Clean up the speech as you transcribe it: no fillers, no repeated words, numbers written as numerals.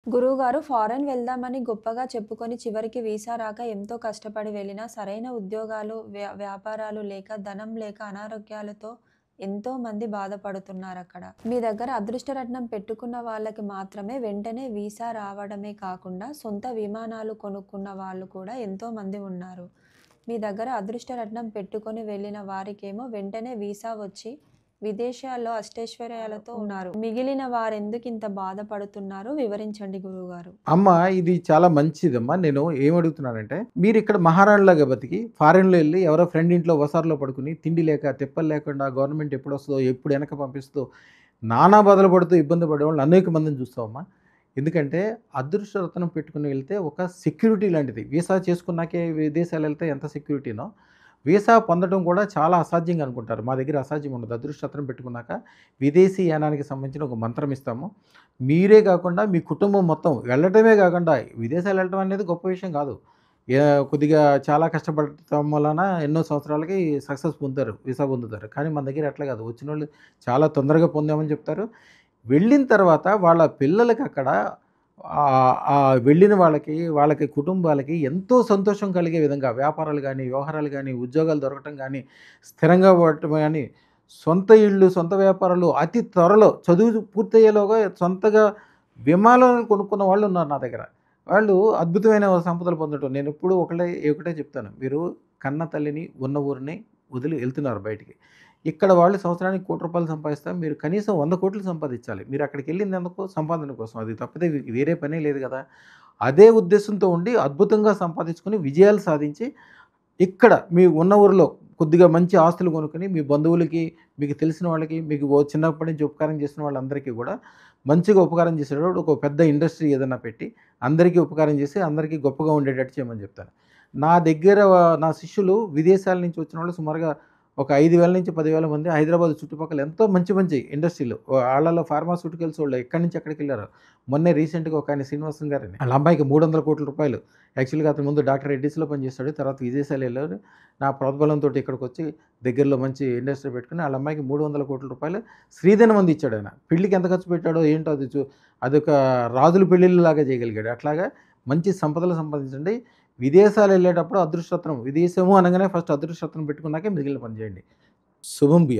గురువుగారు ఫారెన్ వెళ్దామని గొప్పగా చెప్పుకొని చివరికి వీసా రాక ఎంతో కష్టపడి వెళ్ళినా సరైన ఉద్యోగాలు, వ్యాపారాలు లేక, ధనం లేక అనారోగ్యాలతో ఎంతో మంది బాధపడుతున్నారక్కడ. మీ దగ్గర అదృష్టరత్నం పెట్టుకున్న వాళ్ళకి మాత్రమే వెంటనే వీసా రావడమే కాకుండా సొంత విమానాలు కొనుక్కున్న వాళ్ళు కూడా ఎంతో మంది ఉన్నారు. మీ దగ్గర అదృష్టరత్నం పెట్టుకొని వెళ్ళిన వారికేమో వెంటనే వీసా వచ్చి విదేశాల్లో అష్టైశ్వర్యాలతో ఉన్నారు. మిగిలిన వారెందుకింత బాధపడుతున్నారో వివరించండి గురువుగారు. అమ్మ ఇది చాలా మంచిదమ్మా. నేను ఏమడుగుతున్నానంటే, మీరిక్కడ మహారాణిలాగా బతికి, ఫారెన్‌లో ఎళ్లి ఎవరో ఫ్రెండ్ ఇంట్లో వసారాలో పడుకొని, తిండి లేక, తిప్పలు లేకుండా గవర్నమెంట్ ఎప్పుడొస్తదో, ఎప్పుడు వెనక్కి పంపిస్తదో, నానా బాధలు పడుతూ ఇబ్బంది పడేవాళ్ళని అనేక మందిని చూస్తామమ్మా. ఎందుకంటే, అదృష్టరత్నం పెట్టుకొని వెళ్తే ఒక సెక్యూరిటీ లాంటిది. వీసా చేసుకున్నాకే విదేశాలెళ్తే ఎంత సెక్యూరిటీనో, వీసా పొందడం కూడా చాలా అసాధ్యంగా అనుకుంటారు. మా దగ్గర అసాధ్యం ఉండదు. అదృష్టరత్నం పెట్టుకున్నాక విదేశీ యానానికి సంబంధించిన ఒక మంత్రం ఇస్తాము. మీరే కాకుండా మీ కుటుంబం మొత్తం వెళ్ళటమే కాకుండా విదేశాలు వెళ్ళటం అనేది గొప్ప విషయం కాదు. కొద్దిగా చాలా కష్టపడటం వలన ఎన్నో సంవత్సరాలకి సక్సెస్ పొందుతారు. వీసా పొందుతారు. కానీ మన దగ్గర అట్లా కాదు. వచ్చినోళ్ళు చాలా తొందరగా పొందామని చెప్తారు. వెళ్ళిన తర్వాత వాళ్ళ పిల్లలకి అక్కడ వెళ్ళిన వాళ్ళకి కుటుంబాలకి ఎంతో సంతోషం కలిగే విధంగా వ్యాపారాలు గానీ, వ్యవహారాలు గానీ, ఉద్యోగాలు దొరకటం గానీ, స్థిరంగా ఉండటం గానీ, సొంత ఇళ్ళు, సొంత వ్యాపారాలు అతి త్వరలో చదువు పూర్తయ్యేలోగా సొంతగా విమానాలను కొనుక్కున్న వాళ్ళు ఉన్నారు నా దగ్గర. వాళ్ళు అద్భుతమైన సంపదలు పొందటం. నేనెప్పుడూ ఒకటే చెప్తాను. మీరు కన్న తల్లిని, ఉన్న ఊరిని వదిలి ఎళ్తున్నారు బయటికి. ఇక్కడ వాళ్ళు సంవత్సరానికి ₹1,00,00,000 సంపాదిస్తే మీరు కనీసం 100,00,00,000 సంపాదించాలి. మీరు అక్కడికెళ్ళింది ఎందుకు? సంపాదన కోసం. అది తప్పితే వేరే పనే లేదు గదా! అదే ఉద్దేశంతో ఉండి అద్భుతంగా సంపాదించుకొని విజయాలు సాధించి ఇక్కడ మీ ఉన్న ఊరిలో కొద్దిగా మంచి ఆస్తులు కొనుక్కొని మీ బంధువులకి, మీకు తెలిసిన వాళ్ళకి, మీకు చిన్నప్పటి నుంచి ఉపకారం చేసిన వాళ్ళందరికీ గూడా మంచిగా ఉపకారం చేసేటప్పుడు ఒక పెద్ద ఇండస్ట్రీ ఏదన్నా పెట్టి అందరికీ ఉపకారం చేసి అందరికీ గొప్పగా ఉండేటట్టు చేయమని చెప్తాను. నా దగ్గర నా శిష్యులు విదేశాల నుంచి వచ్చిన వాళ్ళు సుమారుగా ఒక 5,000-10,000 మంది హైదరాబాద్ చుట్టుపక్కల ఎంతో మంచి మంచి ఇండస్ట్రీలు ఆళ్ళలో ఫార్మాస్యూటికల్స్ వాళ్ళు ఎక్కడి నుంచి ఎక్కడికెళ్లారో. మొన్నే రీసెంట్‌గా ఒకాయన శ్రీనివాసన్ గారని ఆళ్ళ అమ్మాయికి ₹300,00,00,000 యాక్చువల్‌గా అతను ముందు డాక్టర్ రెడ్డీస్‌లో పనిచేశాడు. తర్వాత విదేశాలు ఎళ్లారు. నా ప్రోద్బలంతోటి ఇక్కడికొచ్చి దగ్గరలో మంచి ఇండస్ట్రీ పెట్టుకొని ఆళ్ళ అమ్మాయికి ₹300,00,00,000 శ్రీధనం అందిచ్చాడాయన. పెళ్ళికి ఎంత ఖర్చు పెట్టాడో ఏంటో అదొక రాజుల పెళ్ళిళ్ళలాగా చేయగలిగాడు. అట్లాగా మంచి సంపదలు సంపాదించండి. విదేశాలెళ్ళేటప్పుడు అదృష్టరత్నం విదేశము అనగానే ఫస్ట్ అదృష్టరత్నం పెట్టుకున్నాకే మిగిలిన పని చేయండి. శుభం బియాస్.